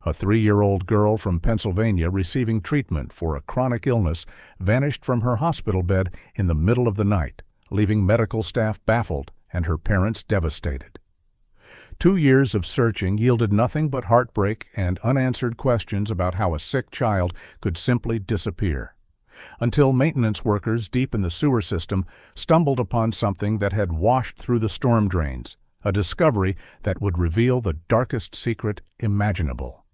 A 3-year-old girl from Pennsylvania receiving treatment for a chronic illness vanished from her hospital bed in the middle of the night, leaving medical staff baffled and her parents devastated. 2 years of searching yielded nothing but heartbreak and unanswered questions about how a sick child could simply disappear, until maintenance workers deep in the sewer system stumbled upon something that had washed through the storm drains, a discovery that would reveal the darkest secret imaginable.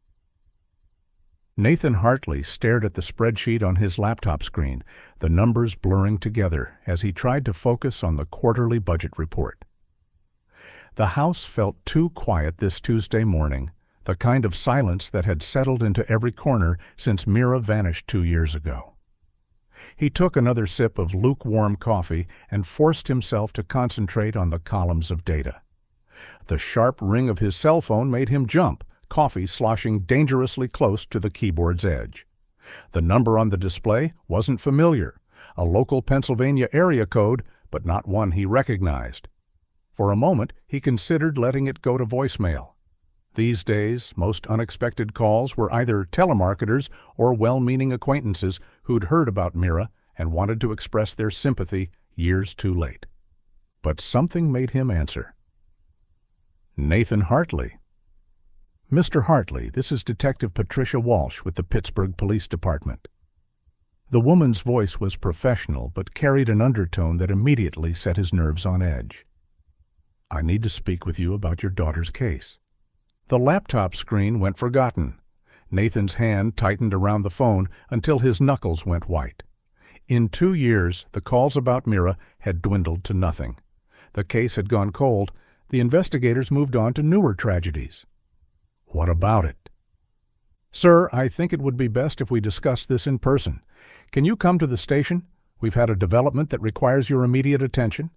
Nathan Hartley stared at the spreadsheet on his laptop screen, the numbers blurring together as he tried to focus on the quarterly budget report. The house felt too quiet this Tuesday morning, the kind of silence that had settled into every corner since Meera vanished 2 years ago. He took another sip of lukewarm coffee and forced himself to concentrate on the columns of data. The sharp ring of his cell phone made him jump, coffee sloshing dangerously close to the keyboard's edge. The number on the display wasn't familiar, a local Pennsylvania area code, but not one he recognized. For a moment, he considered letting it go to voicemail. These days, most unexpected calls were either telemarketers or well-meaning acquaintances who'd heard about Meera and wanted to express their sympathy years too late. But something made him answer. Nathan Hartley. Mr. Hartley, this is Detective Patricia Walsh with the Pittsburgh Police Department. The woman's voice was professional but carried an undertone that immediately set his nerves on edge. I need to speak with you about your daughter's case. The laptop screen went forgotten. Nathan's hand tightened around the phone until his knuckles went white. In 2 years, the calls about Meera had dwindled to nothing. The case had gone cold. The investigators moved on to newer tragedies. What about it? Sir, I think it would be best if we discuss this in person. Can you come to the station? We've had a development that requires your immediate attention.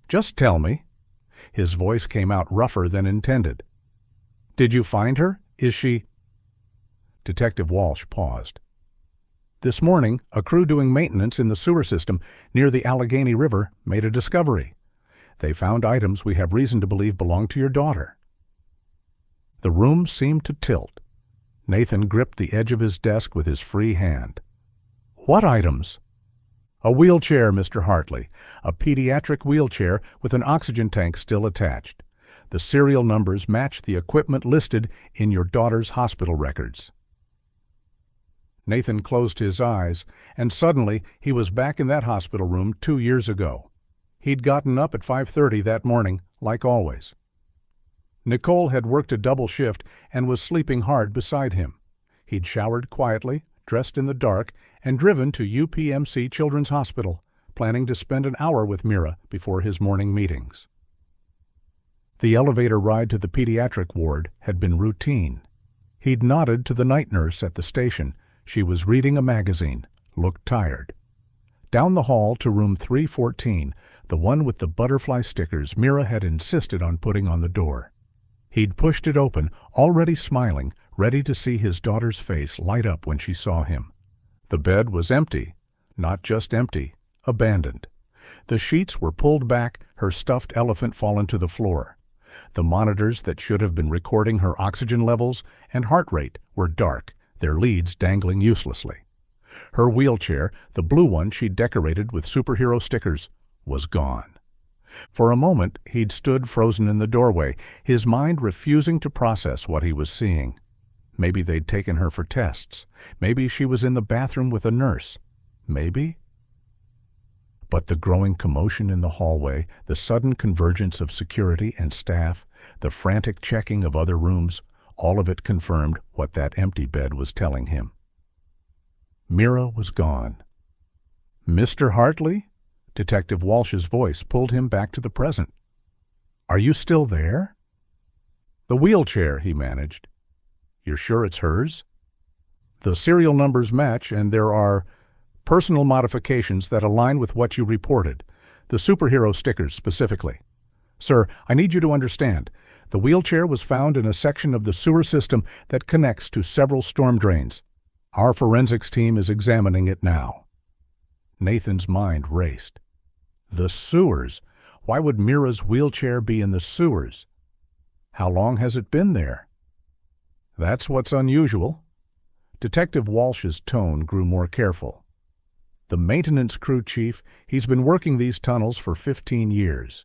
Just tell me. His voice came out rougher than intended. Did you find her? Is she... Detective Walsh paused. This morning, a crew doing maintenance in the sewer system near the Allegheny River made a discovery. They found items we have reason to believe belong to your daughter. The room seemed to tilt. Nathan gripped the edge of his desk with his free hand. What items? A wheelchair, Mr. Hartley. A pediatric wheelchair with an oxygen tank still attached. The serial numbers match the equipment listed in your daughter's hospital records. Nathan closed his eyes, and suddenly he was back in that hospital room 2 years ago. He'd gotten up at 5:30 that morning, like always. Nicole had worked a double shift and was sleeping hard beside him. He'd showered quietly, dressed in the dark, and driven to UPMC Children's Hospital, planning to spend an hour with Meera before his morning meetings. The elevator ride to the pediatric ward had been routine. He'd nodded to the night nurse at the station. She was reading a magazine, looked tired. Down the hall to room 314, the one with the butterfly stickers Meera had insisted on putting on the door. He'd pushed it open, already smiling, ready to see his daughter's face light up when she saw him. The bed was empty, not just empty, abandoned. The sheets were pulled back, her stuffed elephant fallen to the floor. The monitors that should have been recording her oxygen levels and heart rate were dark, their leads dangling uselessly. Her wheelchair, the blue one she'd decorated with superhero stickers, was gone. For a moment, he'd stood frozen in the doorway, his mind refusing to process what he was seeing. Maybe they'd taken her for tests. Maybe she was in the bathroom with a nurse. Maybe. But the growing commotion in the hallway, the sudden convergence of security and staff, the frantic checking of other rooms, all of it confirmed what that empty bed was telling him. Meera was gone. Mr. Hartley? Detective Walsh's voice pulled him back to the present. Are you still there? The wheelchair, he managed. You're sure it's hers? The serial numbers match, and there are personal modifications that align with what you reported, the superhero stickers specifically. Sir, I need you to understand. The wheelchair was found in a section of the sewer system that connects to several storm drains. Our forensics team is examining it now. Nathan's mind raced. The sewers? Why would Meera's wheelchair be in the sewers? How long has it been there? That's what's unusual. Detective Walsh's tone grew more careful. The maintenance crew chief, he's been working these tunnels for 15 years.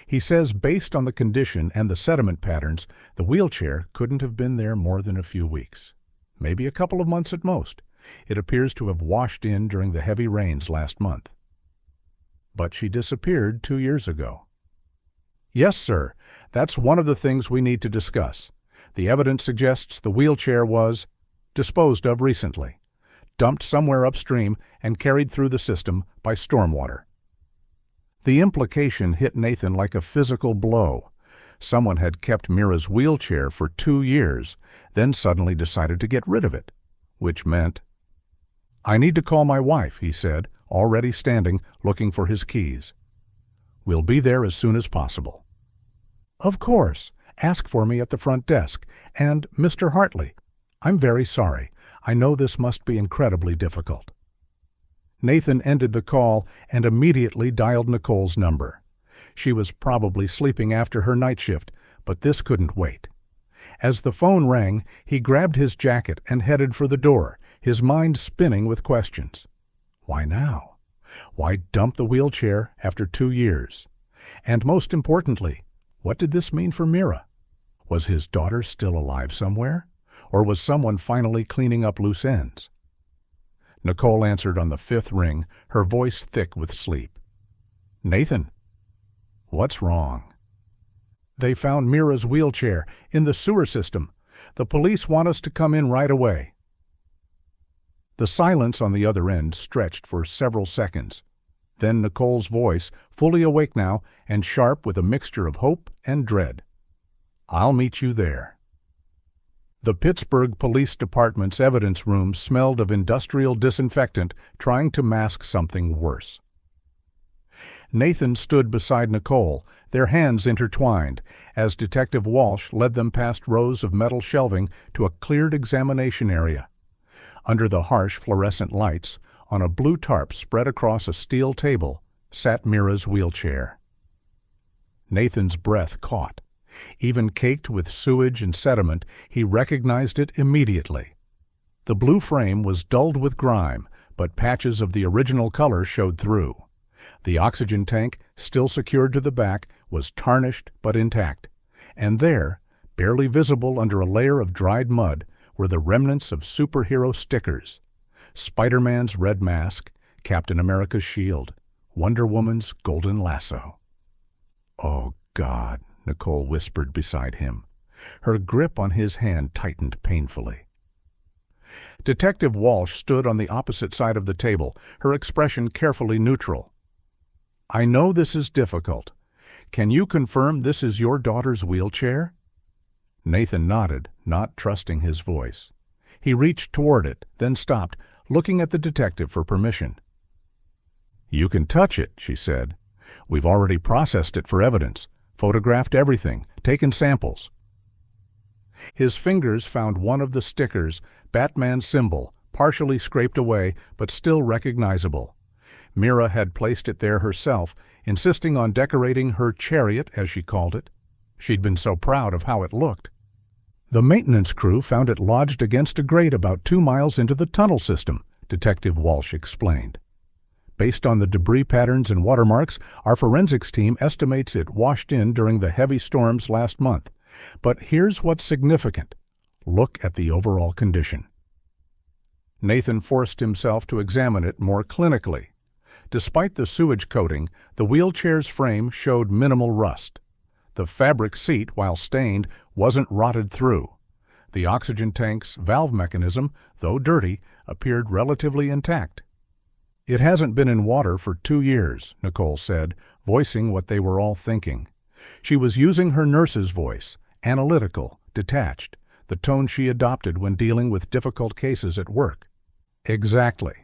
He says based on the condition and the sediment patterns, the wheelchair couldn't have been there more than a few weeks. Maybe a couple of months at most. It appears to have washed in during the heavy rains last month. But she disappeared 2 years ago. Yes, sir. That's one of the things we need to discuss. The evidence suggests the wheelchair was disposed of recently, dumped somewhere upstream and carried through the system by stormwater. The implication hit Nathan like a physical blow. Someone had kept Meera's wheelchair for 2 years, then suddenly decided to get rid of it, which meant, "I need to call my wife," he said, already standing, looking for his keys. "We'll be there as soon as possible." "Of course. Ask for me at the front desk. And, Mr. Hartley, I'm very sorry. I know this must be incredibly difficult." Nathan ended the call and immediately dialed Nicole's number. She was probably sleeping after her night shift, but this couldn't wait. As the phone rang, he grabbed his jacket and headed for the door, his mind spinning with questions. Why now? Why dump the wheelchair after 2 years? And most importantly, what did this mean for Meera? Was his daughter still alive somewhere? Or was someone finally cleaning up loose ends? Nicole answered on the 5th ring, her voice thick with sleep. "Nathan, what's wrong?" "They found Meera's wheelchair in the sewer system. The police want us to come in right away." The silence on the other end stretched for several seconds. Then Nicole's voice, fully awake now and sharp with a mixture of hope and dread. "I'll meet you there." The Pittsburgh Police Department's evidence room smelled of industrial disinfectant trying to mask something worse. Nathan stood beside Nicole, their hands intertwined, as Detective Walsh led them past rows of metal shelving to a cleared examination area. Under the harsh fluorescent lights, on a blue tarp spread across a steel table, sat Meera's wheelchair. Nathan's breath caught. Even caked with sewage and sediment, he recognized it immediately. The blue frame was dulled with grime, but patches of the original color showed through. The oxygen tank, still secured to the back, was tarnished but intact. And there, barely visible under a layer of dried mud, were the remnants of superhero stickers. Spider-Man's red mask, Captain America's shield, Wonder Woman's golden lasso. "Oh, God," Nicole whispered beside him. Her grip on his hand tightened painfully. Detective Walsh stood on the opposite side of the table, her expression carefully neutral. "I know this is difficult. Can you confirm this is your daughter's wheelchair?" Nathan nodded, not trusting his voice. He reached toward it, then stopped, looking at the detective for permission. "You can touch it," she said. "We've already processed it for evidence, photographed everything, taken samples." His fingers found one of the stickers, Batman's symbol, partially scraped away, but still recognizable. Meera had placed it there herself, insisting on decorating her chariot, as she called it. She'd been so proud of how it looked. "The maintenance crew found it lodged against a grate about 2 miles into the tunnel system," Detective Walsh explained. "Based on the debris patterns and watermarks, our forensics team estimates it washed in during the heavy storms last month. But here's what's significant. Look at the overall condition." Nathan forced himself to examine it more clinically. Despite the sewage coating, the wheelchair's frame showed minimal rust. The fabric seat, while stained, wasn't rotted through. The oxygen tank's valve mechanism, though dirty, appeared relatively intact. "It hasn't been in water for 2 years, Nicole said, voicing what they were all thinking. She was using her nurse's voice, analytical, detached, the tone she adopted when dealing with difficult cases at work. "Exactly."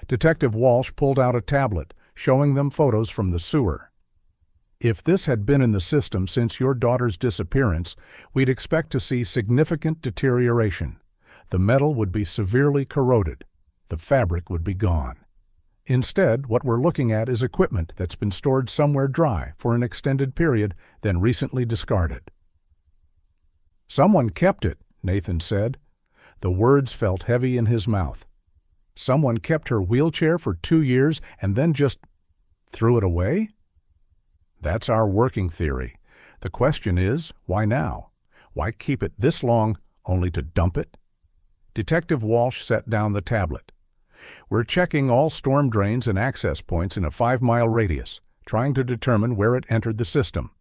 Detective Walsh pulled out a tablet, showing them photos from the sewer. "If this had been in the system since your daughter's disappearance, we'd expect to see significant deterioration. The metal would be severely corroded. The fabric would be gone. Instead, what we're looking at is equipment that's been stored somewhere dry for an extended period, then recently discarded." "Someone kept it," Nathan said. The words felt heavy in his mouth. Someone kept her wheelchair for 2 years and then just threw it away? That's our working theory. The question is, why now? Why keep it this long only to dump it? Detective Walsh set down the tablet. We're checking all storm drains and access points in a 5-mile radius, trying to determine where it entered the system.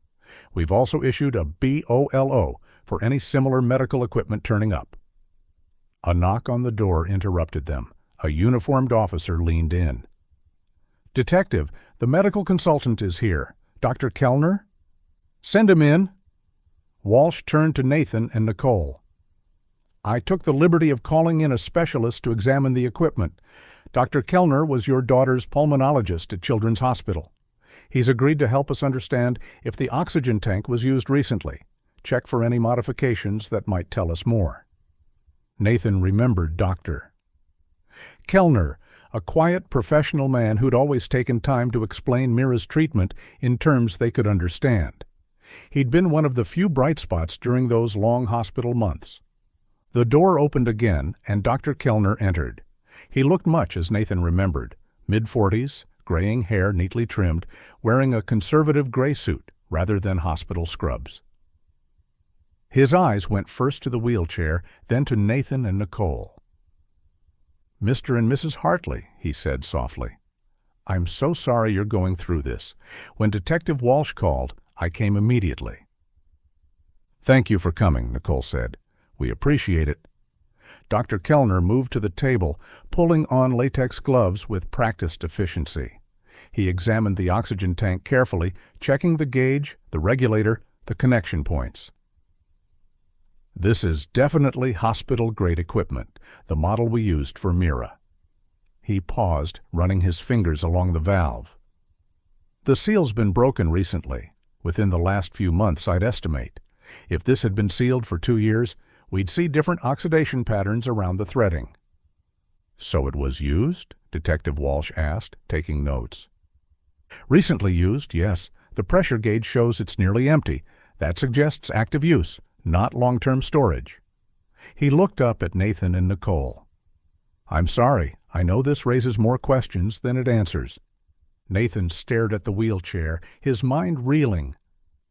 We've also issued a BOLO for any similar medical equipment turning up. A knock on the door interrupted them. A uniformed officer leaned in. Detective, the medical consultant is here. Dr. Kelner? Send him in. Walsh turned to Nathan and Nicole. I took the liberty of calling in a specialist to examine the equipment. Dr. Kelner was your daughter's pulmonologist at Children's Hospital. He's agreed to help us understand if the oxygen tank was used recently. Check for any modifications that might tell us more. Nathan remembered Dr. Kelner, a quiet, professional man who'd always taken time to explain Meera's treatment in terms they could understand. He'd been one of the few bright spots during those long hospital months. The door opened again, and Dr. Kelner entered. He looked much as Nathan remembered, mid-40s, graying hair neatly trimmed, wearing a conservative gray suit rather than hospital scrubs. His eyes went first to the wheelchair, then to Nathan and Nicole. Mr. and Mrs. Hartley, he said softly. I'm so sorry you're going through this. When Detective Walsh called, I came immediately. Thank you for coming, Nicole said. We appreciate it. Dr. Kelner moved to the table, pulling on latex gloves with practiced efficiency. He examined the oxygen tank carefully, checking the gauge, the regulator, the connection points. This is definitely hospital-grade equipment, the model we used for Meera. He paused, running his fingers along the valve. The seal's been broken recently, within the last few months, I'd estimate. If this had been sealed for 2 years, we'd see different oxidation patterns around the threading. So it was used? Detective Walsh asked, taking notes. Recently used, yes. The pressure gauge shows it's nearly empty. That suggests active use, not long-term storage. He looked up at Nathan and Nicole. I'm sorry, I know this raises more questions than it answers. Nathan stared at the wheelchair, his mind reeling.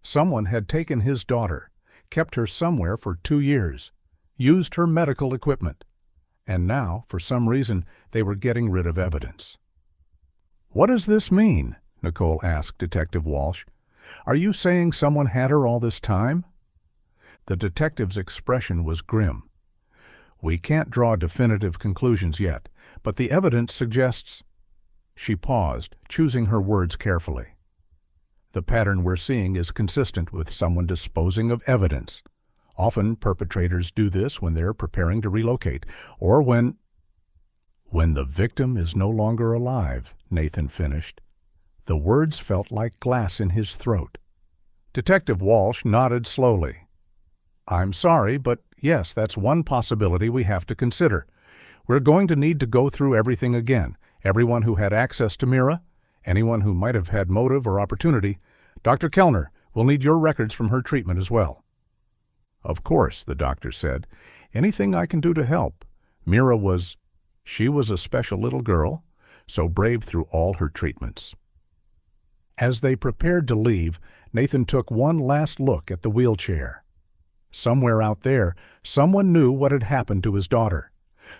Someone had taken his daughter, kept her somewhere for 2 years, used her medical equipment, and now, for some reason, they were getting rid of evidence. What does this mean? Nicole asked Detective Walsh. Are you saying someone had her all this time? The detective's expression was grim. We can't draw definitive conclusions yet, but the evidence suggests... She paused, choosing her words carefully. The pattern we're seeing is consistent with someone disposing of evidence. Often perpetrators do this when they're preparing to relocate, or when the victim is no longer alive, Nathan finished. The words felt like glass in his throat. Detective Walsh nodded slowly. I'm sorry, but yes, that's one possibility we have to consider. We're going to need to go through everything again. Everyone who had access to Meera, anyone who might have had motive or opportunity. Dr. Kelner, we'll need your records from her treatment as well. Of course, the doctor said. Anything I can do to help. Meera was a special little girl, so brave through all her treatments. As they prepared to leave, Nathan took one last look at the wheelchair. Somewhere out there, someone knew what had happened to his daughter.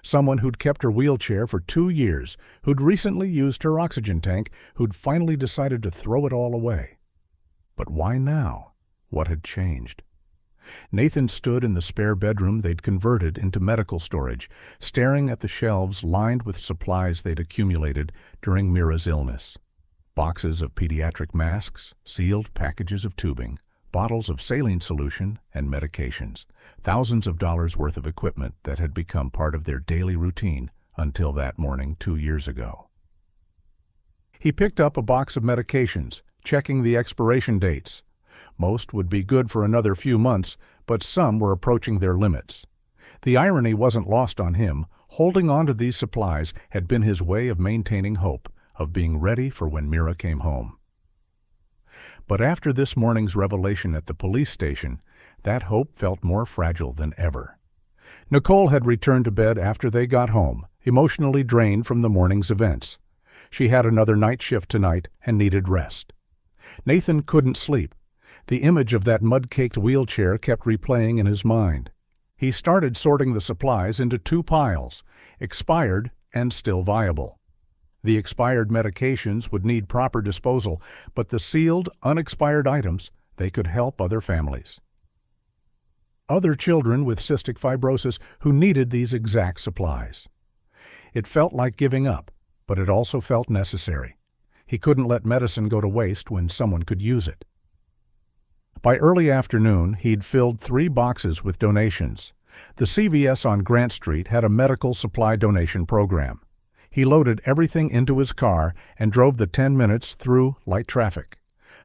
Someone who'd kept her wheelchair for 2 years, who'd recently used her oxygen tank, who'd finally decided to throw it all away. But why now? What had changed? Nathan stood in the spare bedroom they'd converted into medical storage, staring at the shelves lined with supplies they'd accumulated during Meera's illness. Boxes of pediatric masks, sealed packages of tubing, bottles of saline solution and medications, thousands of dollars worth of equipment that had become part of their daily routine until that morning 2 years ago. He picked up a box of medications, checking the expiration dates. Most would be good for another few months, but some were approaching their limits. The irony wasn't lost on him. Holding on to these supplies had been his way of maintaining hope, of being ready for when Meera came home. But after this morning's revelation at the police station, that hope felt more fragile than ever. Nicole had returned to bed after they got home, emotionally drained from the morning's events. She had another night shift tonight and needed rest. Nathan couldn't sleep. The image of that mud-caked wheelchair kept replaying in his mind. He started sorting the supplies into two piles, expired and still viable. The expired medications would need proper disposal, but the sealed, unexpired items, they could help other families. Other children with cystic fibrosis who needed these exact supplies. It felt like giving up, but it also felt necessary. He couldn't let medicine go to waste when someone could use it. By early afternoon, he'd filled 3 boxes with donations. The CVS on Grant Street had a medical supply donation program. He loaded everything into his car and drove the 10 minutes through light traffic.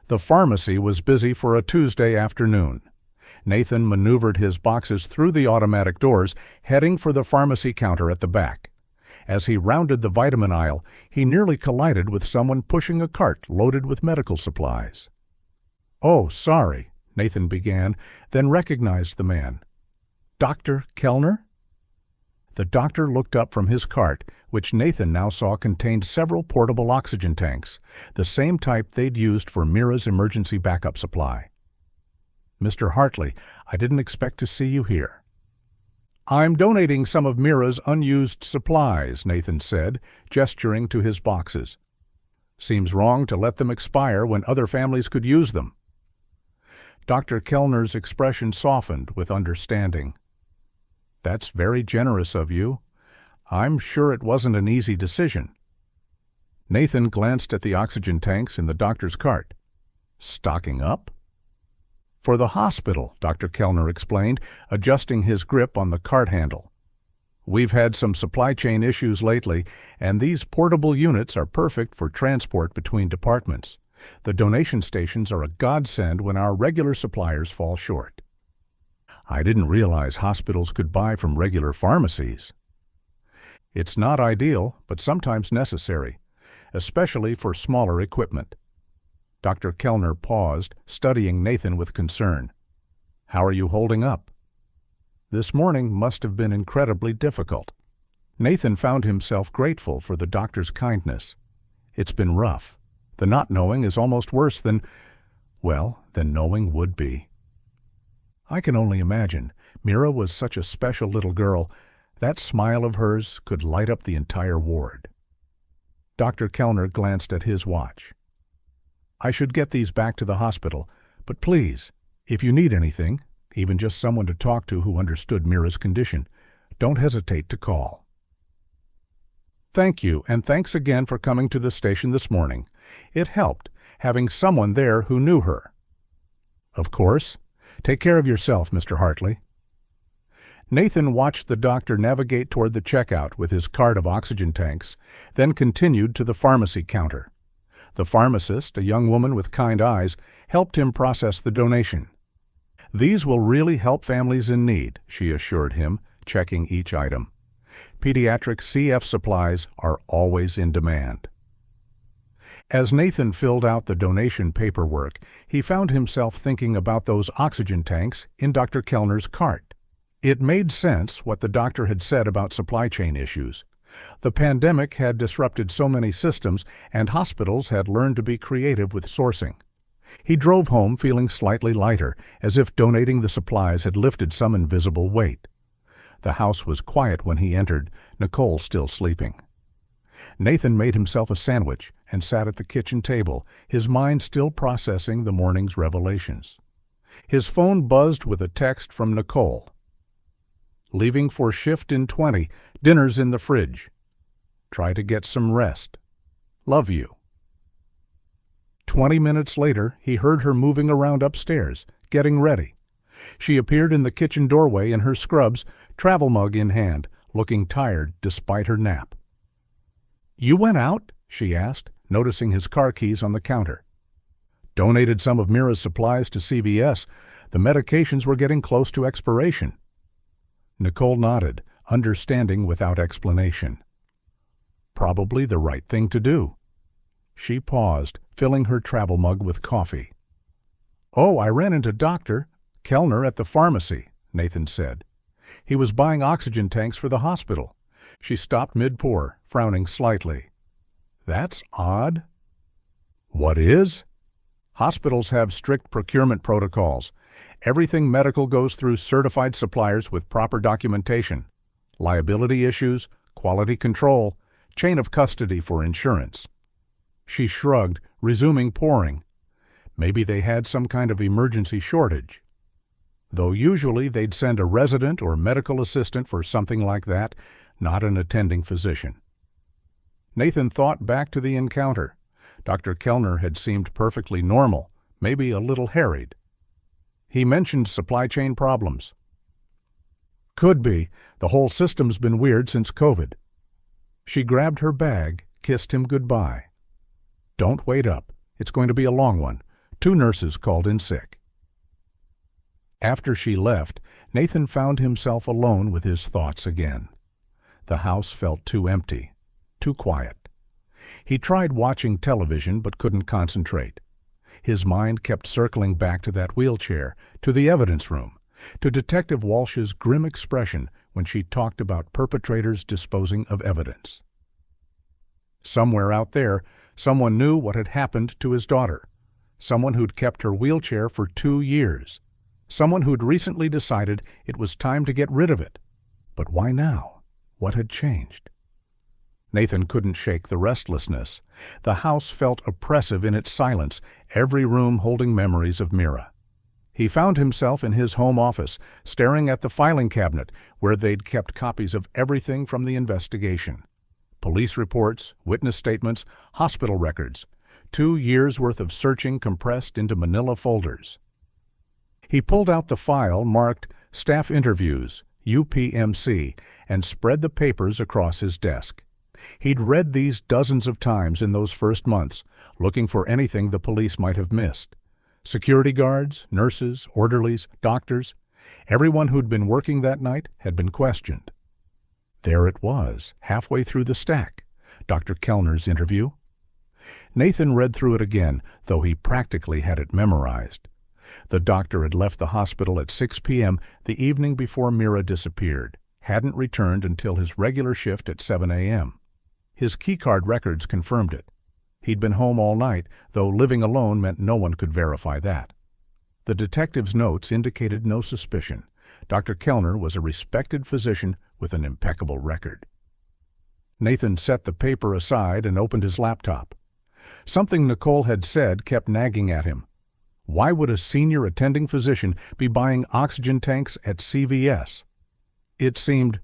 The pharmacy was busy for a Tuesday afternoon. Nathan maneuvered his boxes through the automatic doors, heading for the pharmacy counter at the back. As he rounded the vitamin aisle, he nearly collided with someone pushing a cart loaded with medical supplies. "Oh, sorry," Nathan began, then recognized the man. "Dr. Kelner?" The doctor looked up from his cart, which Nathan now saw contained several portable oxygen tanks, the same type they'd used for Meera's emergency backup supply. "Mr. Hartley, I didn't expect to see you here." "I'm donating some of Meera's unused supplies," Nathan said, gesturing to his boxes. "Seems wrong to let them expire when other families could use them." Dr. Kelner's expression softened with understanding. "That's very generous of you. I'm sure it wasn't an easy decision." Nathan glanced at the oxygen tanks in the doctor's cart. "Stocking up?" "For the hospital," Dr. Kelner explained, adjusting his grip on the cart handle. "We've had some supply chain issues lately, and these portable units are perfect for transport between departments. The donation stations are a godsend when our regular suppliers fall short." "I didn't realize hospitals could buy from regular pharmacies." "It's not ideal, but sometimes necessary, especially for smaller equipment." Dr. Kelner paused, studying Nathan with concern. "How are you holding up?" "This morning must have been incredibly difficult." Nathan found himself grateful for the doctor's kindness. "It's been rough. The not knowing is almost worse than knowing would be." "I can only imagine. Meera was such a special little girl. That smile of hers could light up the entire ward." Dr. Kelner glanced at his watch. "I should get these back to the hospital, but please, if you need anything, even just someone to talk to who understood Meera's condition, don't hesitate to call." "Thank you, and thanks again for coming to the station this morning. It helped, having someone there who knew her." "Of course. Take care of yourself, Mr. Hartley." Nathan watched the doctor navigate toward the checkout with his cart of oxygen tanks, then continued to the pharmacy counter. The pharmacist, a young woman with kind eyes, helped him process the donation. "These will really help families in need," she assured him, checking each item. "Pediatric CF supplies are always in demand." As Nathan filled out the donation paperwork, he found himself thinking about those oxygen tanks in Dr. Kelner's cart. It made sense what the doctor had said about supply chain issues. The pandemic had disrupted so many systems, and hospitals had learned to be creative with sourcing. He drove home feeling slightly lighter, as if donating the supplies had lifted some invisible weight. The house was quiet when he entered, Nicole still sleeping. Nathan made himself a sandwich and sat at the kitchen table, his mind still processing the morning's revelations. His phone buzzed with a text from Nicole. "Leaving for shift in 20. Dinner's in the fridge. Try to get some rest. Love you." 20 minutes later, he heard her moving around upstairs, getting ready. She appeared in the kitchen doorway in her scrubs, travel mug in hand, looking tired despite her nap. "You went out?" she asked, noticing his car keys on the counter. "Donated some of Meera's supplies to CVS. The medications were getting close to expiration." Nicole nodded, understanding without explanation. "Probably the right thing to do." She paused, filling her travel mug with coffee. "Oh, I ran into Dr. Kelner at the pharmacy," Nathan said. He was buying oxygen tanks for the hospital. She stopped mid-pour, frowning slightly. That's odd. What is? Hospitals have strict procurement protocols. Everything medical goes through certified suppliers with proper documentation. Liability issues, quality control, chain of custody for insurance. She shrugged, resuming pouring. Maybe they had some kind of emergency shortage. Though usually they'd send a resident or medical assistant for something like that, not an attending physician. Nathan thought back to the encounter. Dr. Kelner had seemed perfectly normal, maybe a little harried. He mentioned supply chain problems. Could be. The whole system's been weird since COVID. She grabbed her bag, kissed him goodbye. Don't wait up. It's going to be a long one. 2 nurses called in sick. After she left, Nathan found himself alone with his thoughts again. The house felt too empty, too quiet. He tried watching television but couldn't concentrate. His mind kept circling back to that wheelchair, to the evidence room, to Detective Walsh's grim expression when she talked about perpetrators disposing of evidence. Somewhere out there, someone knew what had happened to his daughter. Someone who'd kept her wheelchair for 2 years. Someone who'd recently decided it was time to get rid of it. But why now? What had changed? Nathan couldn't shake the restlessness. The house felt oppressive in its silence, every room holding memories of Meera. He found himself in his home office, staring at the filing cabinet where they'd kept copies of everything from the investigation. Police reports, witness statements, hospital records. 2 years' worth of searching compressed into manila folders. He pulled out the file marked Staff Interviews, UPMC, and spread the papers across his desk. He'd read these dozens of times in those first months, looking for anything the police might have missed. Security guards, nurses, orderlies, doctors, everyone who'd been working that night had been questioned. There it was, halfway through the stack, Dr. Kelner's interview. Nathan read through it again, though he practically had it memorized. The doctor had left the hospital at 6 p.m. the evening before Meera disappeared, hadn't returned until his regular shift at 7 a.m. His keycard records confirmed it. He'd been home all night, though living alone meant no one could verify that. The detective's notes indicated no suspicion. Dr. Kelner was a respected physician with an impeccable record. Nathan set the paper aside and opened his laptop. Something Nicole had said kept nagging at him. Why would a senior attending physician be buying oxygen tanks at CVS? It seemed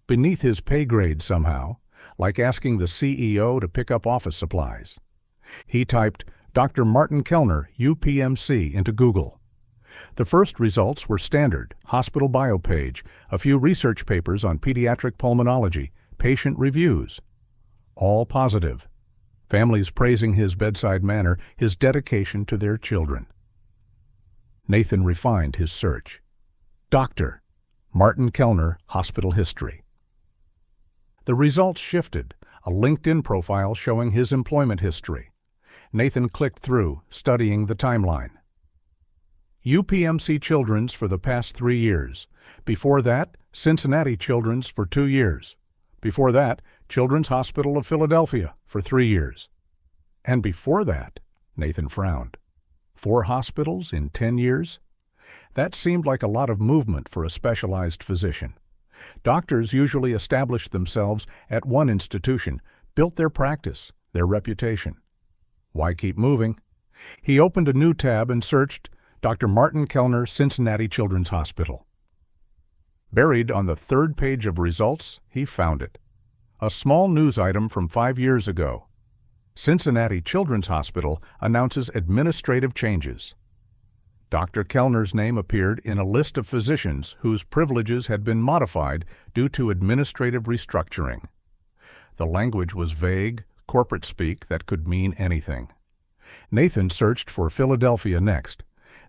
beneath his pay grade somehow, like asking the CEO to pick up office supplies. He typed Dr. Martin Kelner, UPMC, into Google. The first results were standard, hospital bio page, a few research papers on pediatric pulmonology, patient reviews. All positive. Families praising his bedside manner, his dedication to their children. Nathan refined his search. Dr. Martin Kelner, hospital history. The results shifted, a LinkedIn profile showing his employment history. Nathan clicked through, studying the timeline. UPMC Children's for the past 3 years. Before that, Cincinnati Children's for 2 years. Before that, Children's Hospital of Philadelphia for 3 years. And before that, Nathan frowned. 4 hospitals in 10 years? That seemed like a lot of movement for a specialized physician. Doctors usually established themselves at one institution, built their practice, their reputation. Why keep moving? He opened a new tab and searched Dr. Martin Kelner, Cincinnati Children's Hospital. Buried on the 3rd page of results, he found it. A small news item from 5 years ago. Cincinnati Children's Hospital announces administrative changes. Dr. Kelner's name appeared in a list of physicians whose privileges had been modified due to administrative restructuring. The language was vague, corporate speak that could mean anything. Nathan searched for Philadelphia next.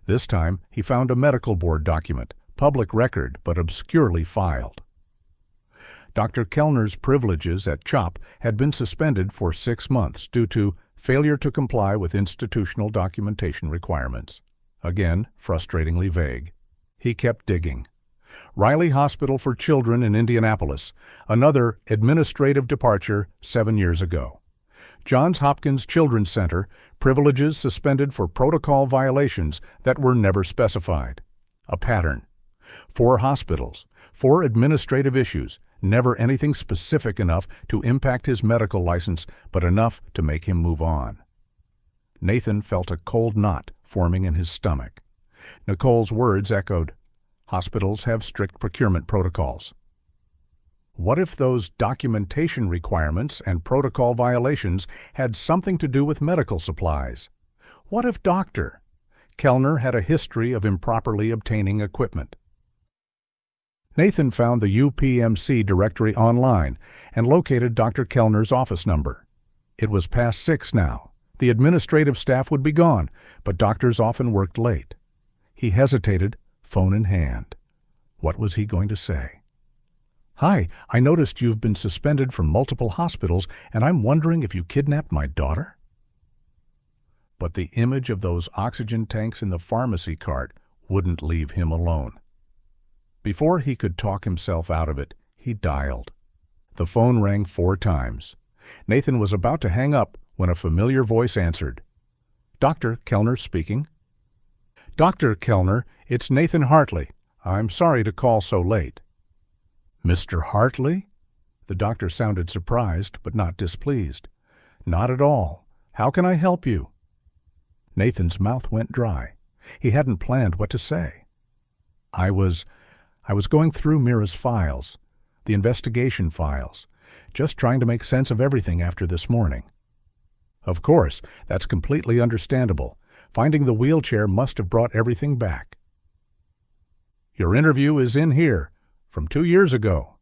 This time, he found a medical board document, public record but obscurely filed. Dr. Kelner's privileges at CHOP had been suspended for 6 months due to failure to comply with institutional documentation requirements. Again, frustratingly vague. He kept digging. Riley Hospital for Children in Indianapolis, another administrative departure 7 years ago. Johns Hopkins Children's Center, privileges suspended for protocol violations that were never specified. A pattern. 4 hospitals, 4 administrative issues, never anything specific enough to impact his medical license, but enough to make him move on. Nathan felt a cold knot forming in his stomach. Nicole's words echoed, "Hospitals have strict procurement protocols." What if those documentation requirements and protocol violations had something to do with medical supplies? What if Dr. Kelner had a history of improperly obtaining equipment? Nathan found the UPMC directory online and located Dr. Kelner's office number. It was past 6 now. The administrative staff would be gone, but doctors often worked late. He hesitated, phone in hand. What was he going to say? "Hi, I noticed you've been suspended from multiple hospitals, and I'm wondering if you kidnapped my daughter?" But the image of those oxygen tanks in the pharmacy cart wouldn't leave him alone. Before he could talk himself out of it, he dialed. The phone rang 4 times. Nathan was about to hang up when a familiar voice answered. "Dr. Kelner speaking." "Dr. Kelner, it's Nathan Hartley. I'm sorry to call so late." "Mr. Hartley?" The doctor sounded surprised, but not displeased. "Not at all. How can I help you?" Nathan's mouth went dry. He hadn't planned what to say. I was going through Meera's files, the investigation files, just trying to make sense of everything after this morning." "Of course, that's completely understandable. Finding the wheelchair must have brought everything back." "Your interview is in here, from 2 years ago."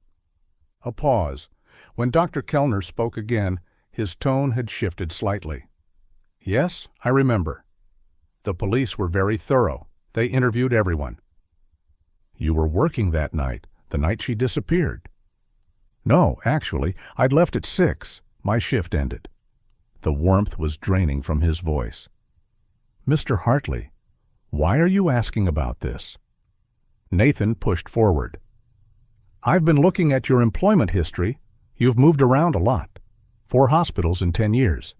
A pause. When Dr. Kelner spoke again, his tone had shifted slightly. "Yes, I remember. The police were very thorough. They interviewed everyone." "You were working that night, the night she disappeared." "No, actually, I'd left at 6. My shift ended." The warmth was draining from his voice. "Mr. Hartley, why are you asking about this?" Nathan pushed forward. "I've been looking at your employment history. You've moved around a lot. 4 hospitals in 10 years.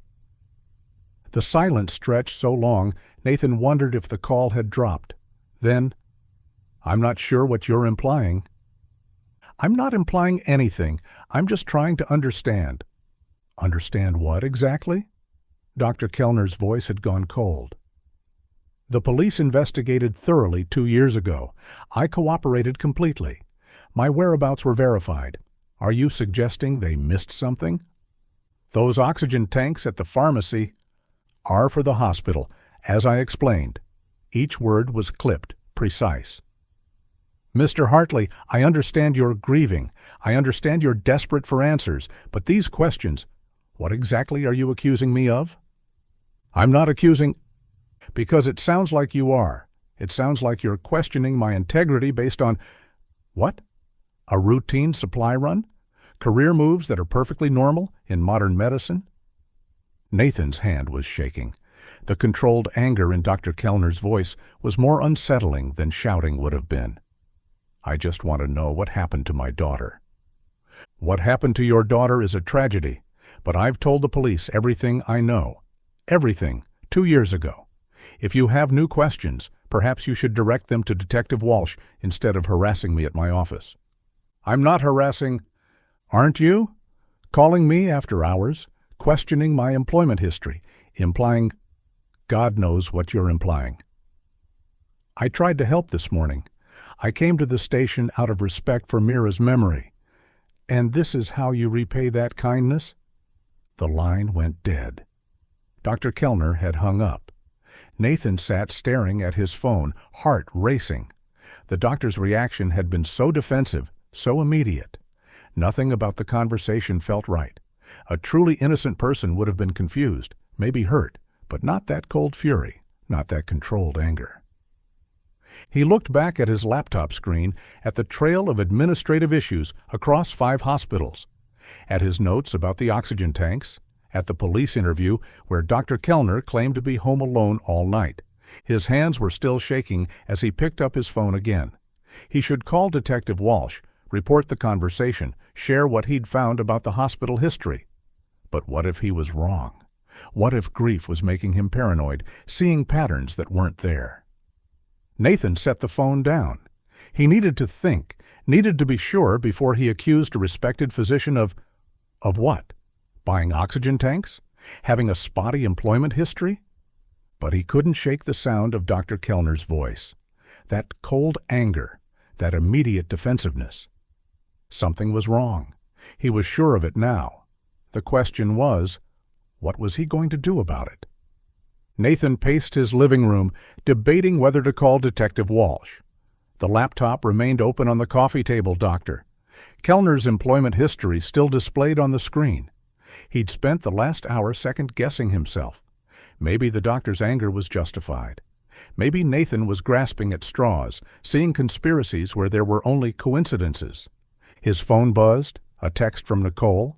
The silence stretched so long, Nathan wondered if the call had dropped. Then, "I'm not sure what you're implying." "I'm not implying anything. I'm just trying to understand." "Understand what exactly?" Dr. Kelner's voice had gone cold. "The police investigated thoroughly 2 years ago. I cooperated completely. My whereabouts were verified. Are you suggesting they missed something?" "Those oxygen tanks at the pharmacy are for the hospital, as I explained." Each word was clipped, precise. "Mr. Hartley, I understand you're grieving. I understand you're desperate for answers, but these questions, what exactly are you accusing me of?" "I'm not accusing—" "Because it sounds like you are. It sounds like you're questioning my integrity based on—" "What? A routine supply run? Career moves that are perfectly normal in modern medicine?" Nathan's hand was shaking. The controlled anger in Dr. Kelner's voice was more unsettling than shouting would have been. "I just want to know what happened to my daughter." "What happened to your daughter is a tragedy, but I've told the police everything I know. Everything, 2 years ago. If you have new questions, perhaps you should direct them to Detective Walsh instead of harassing me at my office." "I'm not harassing—" "Aren't you? Calling me after hours, questioning my employment history, implying— God knows what you're implying." "I tried to help this morning. I came to the station out of respect for Meera's memory. And this is how you repay that kindness?" The line went dead. Dr. Kelner had hung up. Nathan sat staring at his phone, heart racing. The doctor's reaction had been so defensive, so immediate. Nothing about the conversation felt right. A truly innocent person would have been confused, maybe hurt, but not that cold fury, not that controlled anger. He looked back at his laptop screen at the trail of administrative issues across 5 hospitals, at his notes about the oxygen tanks, at the police interview where Dr. Kelner claimed to be home alone all night. His hands were still shaking as he picked up his phone again. He should call Detective Walsh, report the conversation, share what he'd found about the hospital history. But what if he was wrong? What if grief was making him paranoid, seeing patterns that weren't there? Nathan set the phone down. He needed to think, needed to be sure before he accused a respected physician of what? Buying oxygen tanks? Having a spotty employment history? But he couldn't shake the sound of Dr. Kelner's voice. That cold anger, that immediate defensiveness. Something was wrong. He was sure of it now. The question was, what was he going to do about it? Nathan paced his living room, debating whether to call Detective Walsh. The laptop remained open on the coffee table, Doctor. Kelner's employment history still displayed on the screen. He'd spent the last hour second-guessing himself. Maybe the doctor's anger was justified. Maybe Nathan was grasping at straws, seeing conspiracies where there were only coincidences. His phone buzzed, a text from Nicole.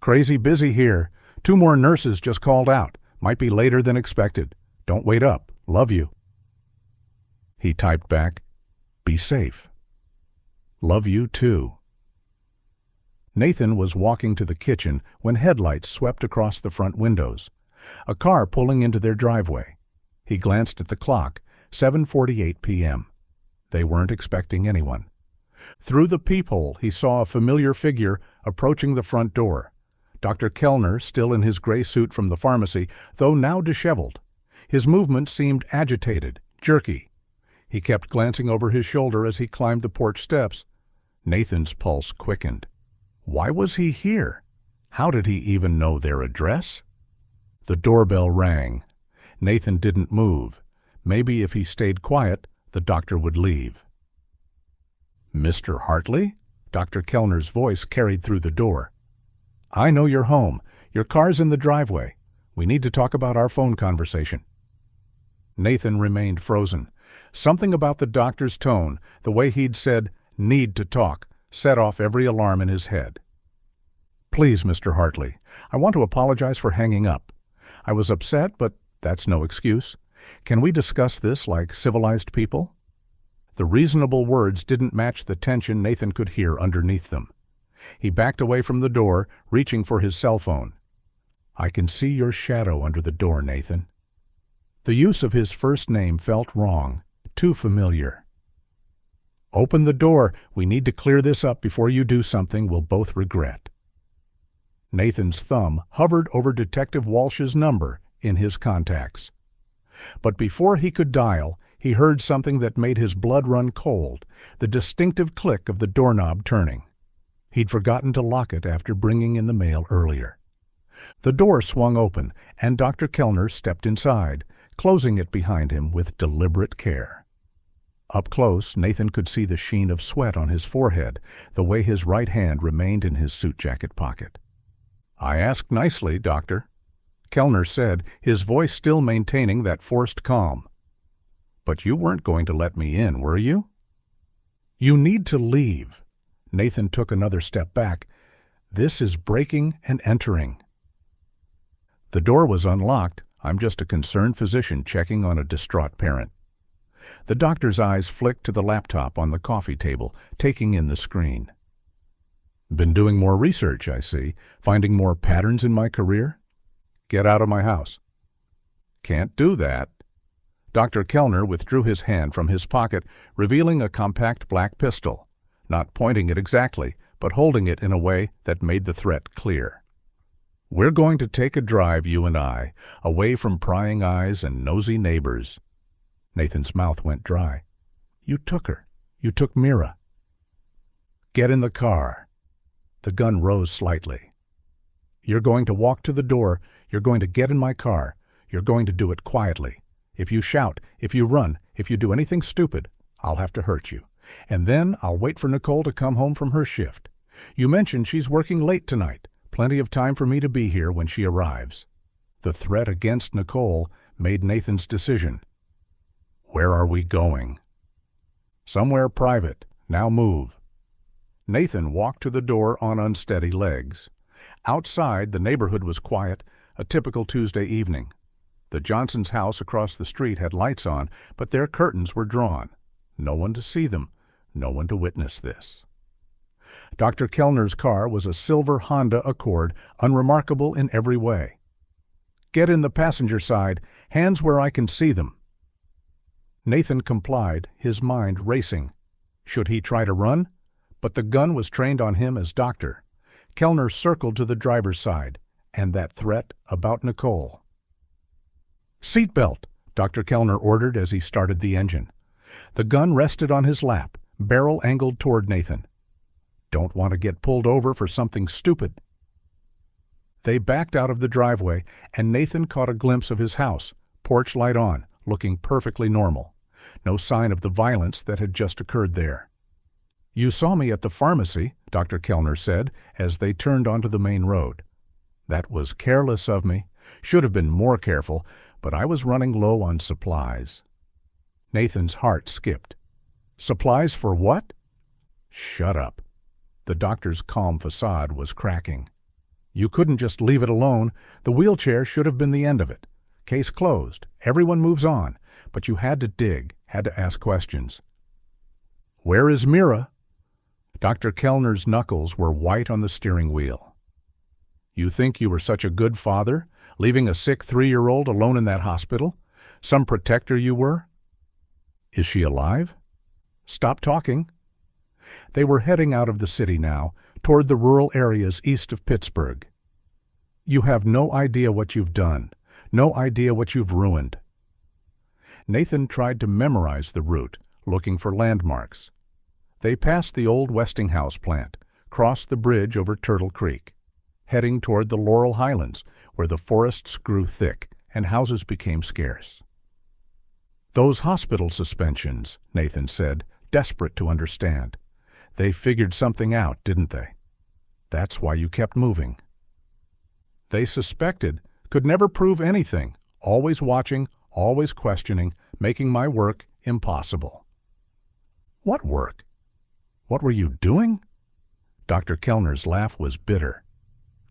"Crazy busy here. 2 more nurses just called out. Might be later than expected. Don't wait up. Love you." He typed back, "Be safe. Love you too." Nathan was walking to the kitchen when headlights swept across the front windows. A car pulling into their driveway. He glanced at the clock, 7:48 p.m. They weren't expecting anyone. Through the peephole, he saw a familiar figure approaching the front door. Dr. Kelner, still in his gray suit from the pharmacy, though now disheveled. His movements seemed agitated, jerky. He kept glancing over his shoulder as he climbed the porch steps. Nathan's pulse quickened. Why was he here? How did he even know their address? The doorbell rang. Nathan didn't move. Maybe if he stayed quiet, the doctor would leave. "Mr. Hartley?" Dr. Kelner's voice carried through the door. "I know you're home. Your car's in the driveway. We need to talk about our phone conversation." Nathan remained frozen. Something about the doctor's tone, the way he'd said, "need to talk," set off every alarm in his head. "Please, Mr. Hartley, I want to apologize for hanging up. I was upset, but that's no excuse. Can we discuss this like civilized people?" The reasonable words didn't match the tension Nathan could hear underneath them. He backed away from the door, reaching for his cell phone. "I can see your shadow under the door, Nathan." The use of his first name felt wrong, too familiar. "Open the door. We need to clear this up before you do something we'll both regret." Nathan's thumb hovered over Detective Walsh's number in his contacts. But before he could dial, he heard something that made his blood run cold, the distinctive click of the doorknob turning. He'd forgotten to lock it after bringing in the mail earlier. The door swung open, and Dr. Kelner stepped inside, closing it behind him with deliberate care. Up close, Nathan could see the sheen of sweat on his forehead, the way his right hand remained in his suit jacket pocket. "I asked nicely, Doctor," Kelner said, his voice still maintaining that forced calm. "But you weren't going to let me in, were you?" "You need to leave." Nathan took another step back. "This is breaking and entering." "The door was unlocked. I'm just a concerned physician checking on a distraught parent." The doctor's eyes flicked to the laptop on the coffee table, taking in the screen. "Been doing more research, I see. Finding more patterns in my career? Get out of my house." "Can't do that." Dr. Kelner withdrew his hand from his pocket, revealing a compact black pistol, not pointing it exactly, but holding it in a way that made the threat clear. "We're going to take a drive, you and I, away from prying eyes and nosy neighbors." Nathan's mouth went dry. "You took her. You took Meera." "Get in the car." The gun rose slightly. "You're going to walk to the door. You're going to get in my car. You're going to do it quietly. If you shout, if you run, if you do anything stupid, I'll have to hurt you. And then I'll wait for Nicole to come home from her shift. You mentioned she's working late tonight. Plenty of time for me to be here when she arrives." The threat against Nicole made Nathan's decision. "Where are we going?" "Somewhere private. Now move." Nathan walked to the door on unsteady legs. Outside, the neighborhood was quiet, a typical Tuesday evening. The Johnsons' house across the street had lights on, but their curtains were drawn. No one to see them, no one to witness this. Dr. Kelner's car was a silver Honda Accord, unremarkable in every way. "Get in the passenger side, hands where I can see them." Nathan complied, his mind racing. Should he try to run? But the gun was trained on him as doctor. Kelner circled to the driver's side, and that threat about Nicole. "Seat belt," Dr. Kelner ordered as he started the engine. The gun rested on his lap, barrel angled toward Nathan. "Don't want to get pulled over for something stupid." They backed out of the driveway, and Nathan caught a glimpse of his house, porch light on, looking perfectly normal. No sign of the violence that had just occurred there. "You saw me at the pharmacy," Dr. Kelner said, as they turned onto the main road. "That was careless of me. Should have been more careful, but I was running low on supplies." Nathan's heart skipped. "Supplies for what?" "Shut up." The doctor's calm facade was cracking. "You couldn't just leave it alone. The wheelchair should have been the end of it. Case closed. Everyone moves on. But you had to dig, had to ask questions." "Where is Meera?" Dr. Kelner's knuckles were white on the steering wheel. "You think you were such a good father, leaving a sick 3-year-old alone in that hospital? Some protector you were?" "Is she alive?" "Stop talking." They were heading out of the city now, toward the rural areas east of Pittsburgh. "You have no idea what you've done, no idea what you've ruined." Nathan tried to memorize the route, looking for landmarks. They passed the old Westinghouse plant, crossed the bridge over Turtle Creek, heading toward the Laurel Highlands, where the forests grew thick and houses became scarce. "Those hospital suspensions," Nathan said, desperate to understand. "They figured something out, didn't they? That's why you kept moving." "They suspected, could never prove anything, always watching, always questioning, making my work impossible." "What work? What were you doing?" Dr. Kelner's laugh was bitter.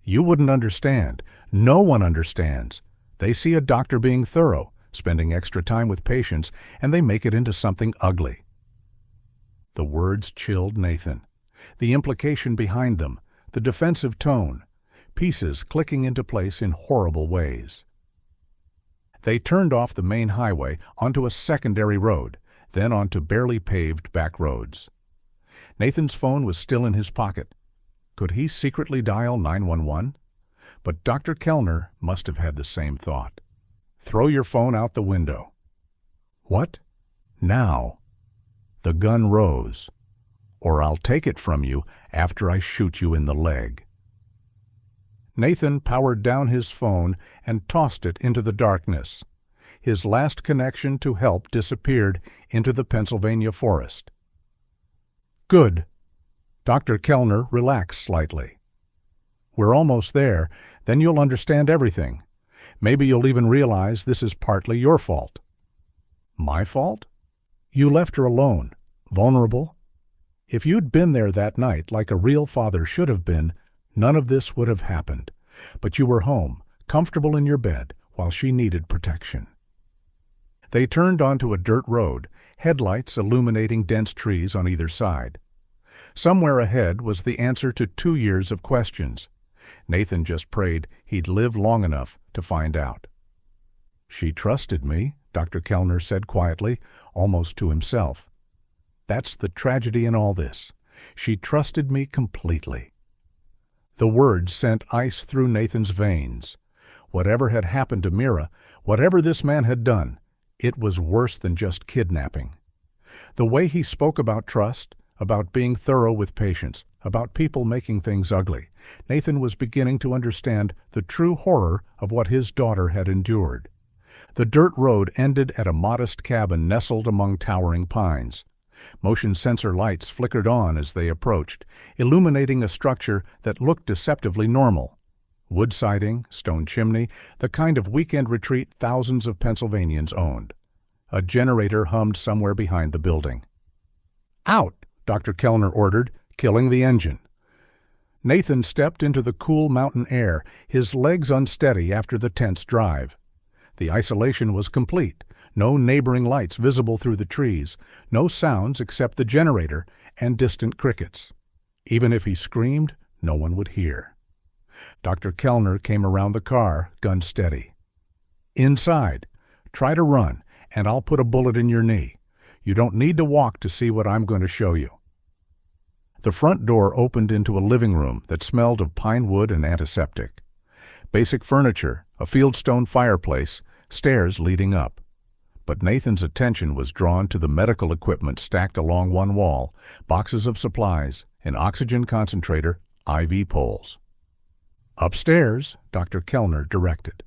"You wouldn't understand. No one understands. They see a doctor being thorough, spending extra time with patients, and they make it into something ugly." The words chilled Nathan. The implication behind them, the defensive tone, pieces clicking into place in horrible ways. They turned off the main highway onto a secondary road, then onto barely paved back roads. Nathan's phone was still in his pocket. Could he secretly dial 911? But Dr. Kelner must have had the same thought. "Throw your phone out the window." "What? Now?" The gun rose. "Or I'll take it from you after I shoot you in the leg." Nathan powered down his phone and tossed it into the darkness. His last connection to help disappeared into the Pennsylvania forest. "Good." Dr. Kelner relaxed slightly. "We're almost there. Then you'll understand everything. Maybe you'll even realize this is partly your fault." "My fault?" "You left her alone, vulnerable. If you'd been there that night like a real father should have been, none of this would have happened. But you were home, comfortable in your bed, while she needed protection." They turned onto a dirt road, headlights illuminating dense trees on either side. Somewhere ahead was the answer to 2 years of questions. Nathan just prayed he'd live long enough to find out. "She trusted me," Dr. Kelner said quietly, almost to himself. "That's the tragedy in all this. She trusted me completely." The words sent ice through Nathan's veins. Whatever had happened to Meera, whatever this man had done, it was worse than just kidnapping. The way he spoke about trust, about being thorough with patients, about people making things ugly, Nathan was beginning to understand the true horror of what his daughter had endured. The dirt road ended at a modest cabin nestled among towering pines. Motion sensor lights flickered on as they approached, illuminating a structure that looked deceptively normal. Wood siding, stone chimney, the kind of weekend retreat thousands of Pennsylvanians owned. A generator hummed somewhere behind the building. "Out!" Dr. Kelner ordered, killing the engine. Nathan stepped into the cool mountain air, his legs unsteady after the tense drive. The isolation was complete. No neighboring lights visible through the trees, no sounds except the generator and distant crickets. Even if he screamed, no one would hear. Dr. Kelner came around the car, gun steady. "Inside. Try to run, and I'll put a bullet in your knee. You don't need to walk to see what I'm going to show you." The front door opened into a living room that smelled of pine wood and antiseptic. Basic furniture, a fieldstone fireplace, stairs leading up. But Nathan's attention was drawn to the medical equipment stacked along one wall, boxes of supplies, an oxygen concentrator, IV poles. "Upstairs," Dr. Kelner directed.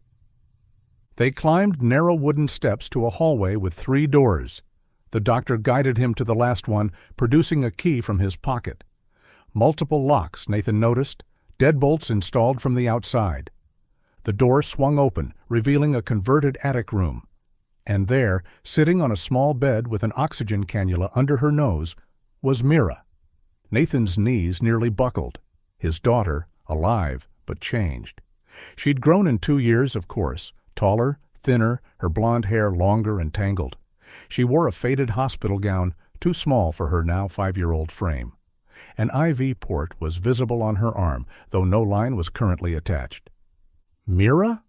They climbed narrow wooden steps to a hallway with 3 doors. The doctor guided him to the last one, producing a key from his pocket. Multiple locks, Nathan noticed, deadbolts installed from the outside. The door swung open, revealing a converted attic room. And there, sitting on a small bed with an oxygen cannula under her nose, was Meera. Nathan's knees nearly buckled. His daughter, alive, but changed. She'd grown in 2 years, of course, taller, thinner, her blonde hair longer and tangled. She wore a faded hospital gown, too small for her now 5-year-old frame. An IV port was visible on her arm, though no line was currently attached. "Meera?"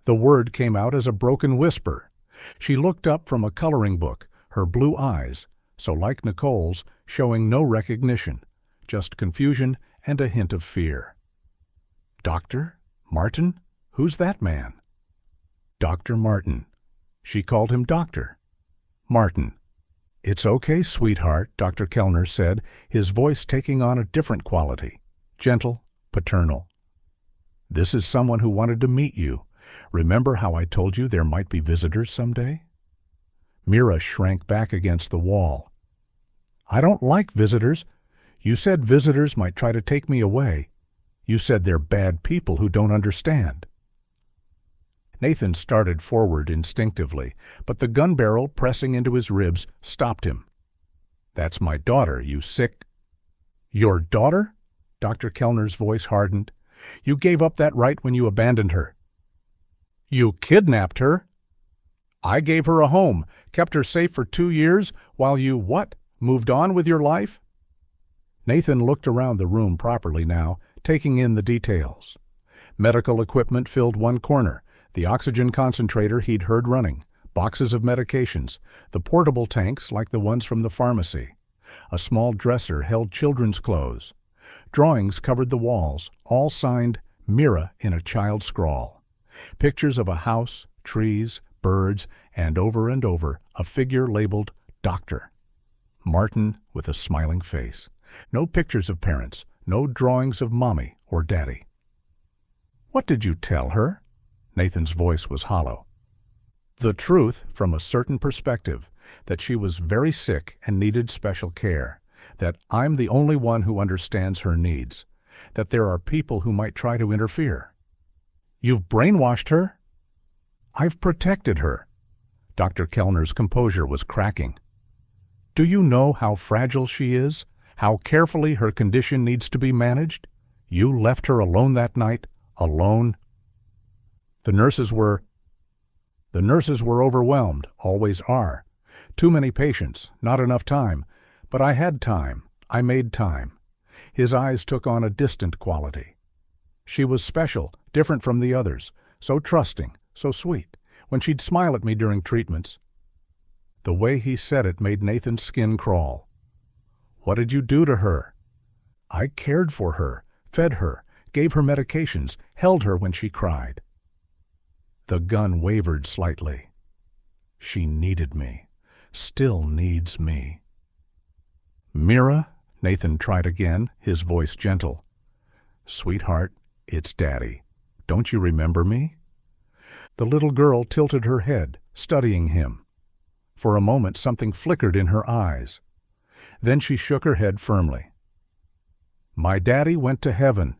The word came out as a broken whisper. She looked up from a coloring book, her blue eyes, so like Nicole's, showing no recognition, just confusion and a hint of fear. "Doctor? Martin? Who's that man?" "Dr. Martin." She called him doctor. "Martin." "It's okay, sweetheart," Dr. Kelner said, his voice taking on a different quality, gentle, paternal. "This is someone who wanted to meet you. Remember how I told you there might be visitors someday?" Meera shrank back against the wall. "I don't like visitors. You said visitors might try to take me away. You said they're bad people who don't understand." Nathan started forward instinctively, but the gun barrel pressing into his ribs stopped him. "That's my daughter, you sick—" "Your daughter?" Dr. Kelner's voice hardened. "You gave up that right when you abandoned her." "You kidnapped her?" "I gave her a home, kept her safe for 2 years, while you, what, moved on with your life?" Nathan looked around the room properly now, taking in the details. Medical equipment filled one corner, the oxygen concentrator he'd heard running, boxes of medications, the portable tanks like the ones from the pharmacy. A small dresser held children's clothes. Drawings covered the walls, all signed Meera in a child scrawl. Pictures of a house, trees, birds, and over, a figure labeled Doctor. Martin with a smiling face. No pictures of parents, no drawings of Mommy or Daddy. "What did you tell her?" Nathan's voice was hollow. "The truth from a certain perspective, that she was very sick and needed special care, that I'm the only one who understands her needs, that there are people who might try to interfere." "You've brainwashed her?" "I've protected her." Dr. Kelner's composure was cracking. "Do you know how fragile she is? How carefully her condition needs to be managed? You left her alone that night, alone." The nurses were overwhelmed, always are. Too many patients, not enough time. But I had time. I made time. His eyes took on a distant quality. She was special, different from the others, so trusting, so sweet, when she'd smile at me during treatments. The way he said it made Nathan's skin crawl. "What did you do to her?" "I cared for her, fed her, gave her medications, held her when she cried." The gun wavered slightly. "She needed me, still needs me." "Meera," Nathan tried again, his voice gentle. "Sweetheart, it's Daddy. Don't you remember me?" The little girl tilted her head, studying him. For a moment something flickered in her eyes. Then she shook her head firmly. "My daddy went to heaven.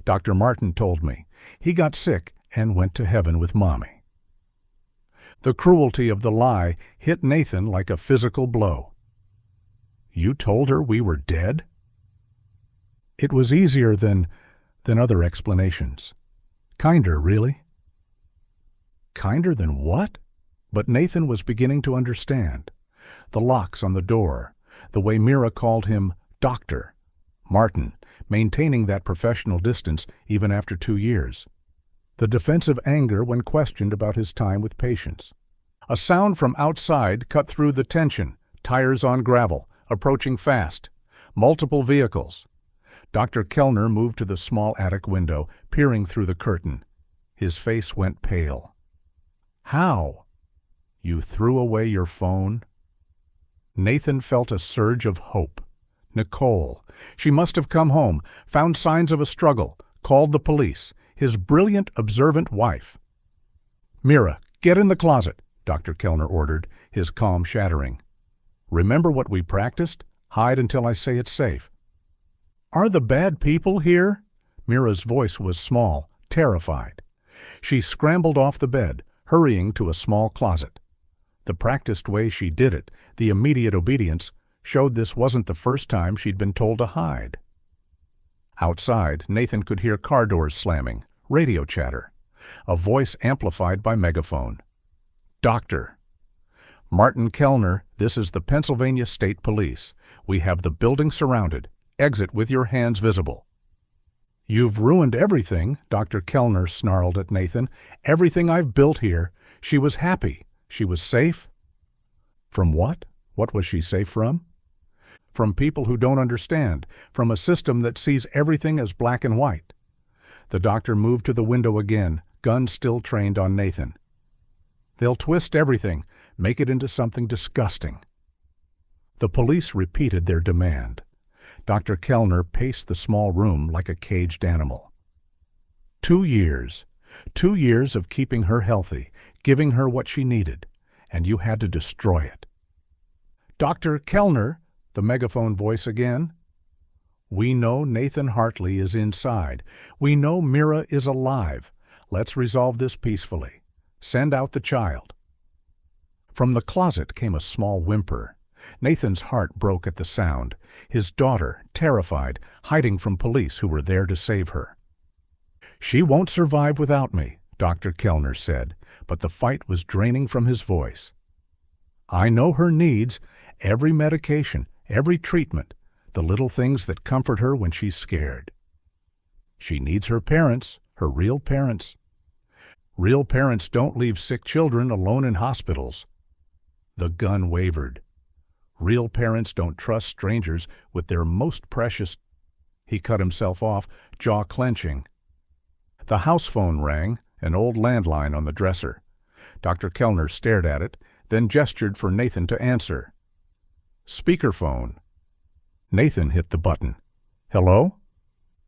Dr. Martin told me. He got sick and went to heaven with Mommy." The cruelty of the lie hit Nathan like a physical blow. "You told her we were dead?" It was easier than other explanations. Kinder, really. Kinder than what? But Nathan was beginning to understand. The locks on the door, the way Meera called him Doctor, Martin, maintaining that professional distance even after 2 years. The defensive anger when questioned about his time with patients. A sound from outside cut through the tension, tires on gravel, approaching fast. Multiple vehicles. Dr. Kelner moved to the small attic window, peering through the curtain. His face went pale. How? You threw away your phone? Nathan felt a surge of hope. Nicole. She must have come home, found signs of a struggle, called the police. His brilliant, observant wife. Meera, get in the closet, Dr. Kelner ordered, his calm shattering. Remember what we practiced? Hide until I say it's safe. Are the bad people here? Meera's voice was small, terrified. She scrambled off the bed, hurrying to a small closet. The practiced way she did it, the immediate obedience, showed this wasn't the first time she'd been told to hide. Outside, Nathan could hear car doors slamming, radio chatter, a voice amplified by megaphone. Doctor. Martin Kelner, this is the Pennsylvania State Police. We have the building surrounded. Exit with your hands visible. You've ruined everything, Dr. Kelner snarled at Nathan. Everything I've built here. She was happy. She was safe. From what? What was she safe from? From people who don't understand, from a system that sees everything as black and white. The doctor moved to the window again, gun still trained on Nathan. They'll twist everything, make it into something disgusting. The police repeated their demand. Dr. Kelner paced the small room like a caged animal. 2 years. 2 years of keeping her healthy, giving her what she needed, and you had to destroy it. Dr. Kelner, the megaphone voice again. We know Nathan Hartley is inside. We know Meera is alive. Let's resolve this peacefully. Send out the child. From the closet came a small whimper. Nathan's heart broke at the sound. His daughter, terrified, hiding from police who were there to save her. She won't survive without me, Dr. Kelner said, but the fight was draining from his voice. I know her needs, every medication, every treatment, the little things that comfort her when she's scared. She needs her parents, her real parents. Real parents don't leave sick children alone in hospitals. The gun wavered. Real parents don't trust strangers with their most precious. He cut himself off, jaw clenching. The house phone rang, an old landline on the dresser. Dr. Kelner stared at it, then gestured for Nathan to answer. Speakerphone. Nathan hit the button. Hello?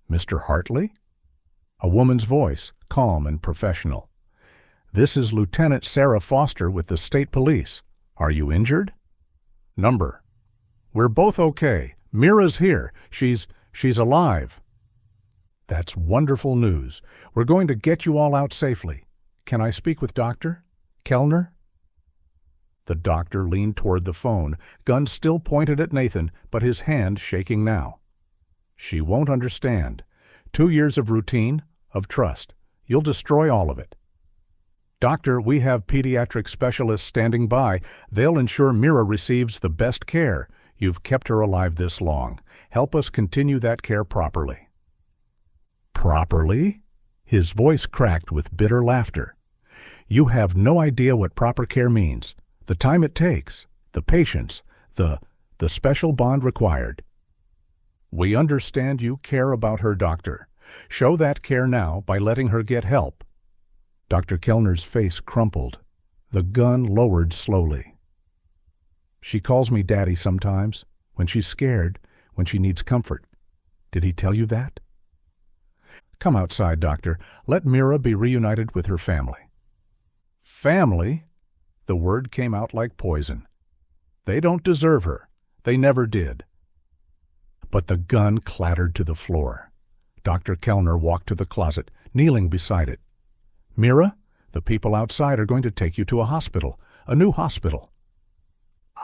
Mr. Hartley? A woman's voice, calm and professional. This is Lieutenant Sarah Foster with the State Police. Are you injured? Number. We're both okay. Meera's here. She's alive. That's wonderful news. We're going to get you all out safely. Can I speak with Dr. Kelner? The doctor leaned toward the phone, gun still pointed at Nathan, but his hand shaking now. She won't understand. 2 years of routine, of trust. You'll destroy all of it. Doctor, we have pediatric specialists standing by. They'll ensure Meera receives the best care. You've kept her alive this long. Help us continue that care properly. Properly? His voice cracked with bitter laughter. You have no idea what proper care means. The time it takes, the patience, the special bond required. We understand you care about her, Doctor. Show that care now by letting her get help. Dr. Kelner's face crumpled. The gun lowered slowly. She calls me Daddy sometimes, when she's scared, when she needs comfort. Did he tell you that? Come outside, Doctor. Let Meera be reunited with her family. Family? The word came out like poison. They don't deserve her. They never did. But the gun clattered to the floor. Dr. Kelner walked to the closet, kneeling beside it. Meera, the people outside are going to take you to a hospital, a new hospital.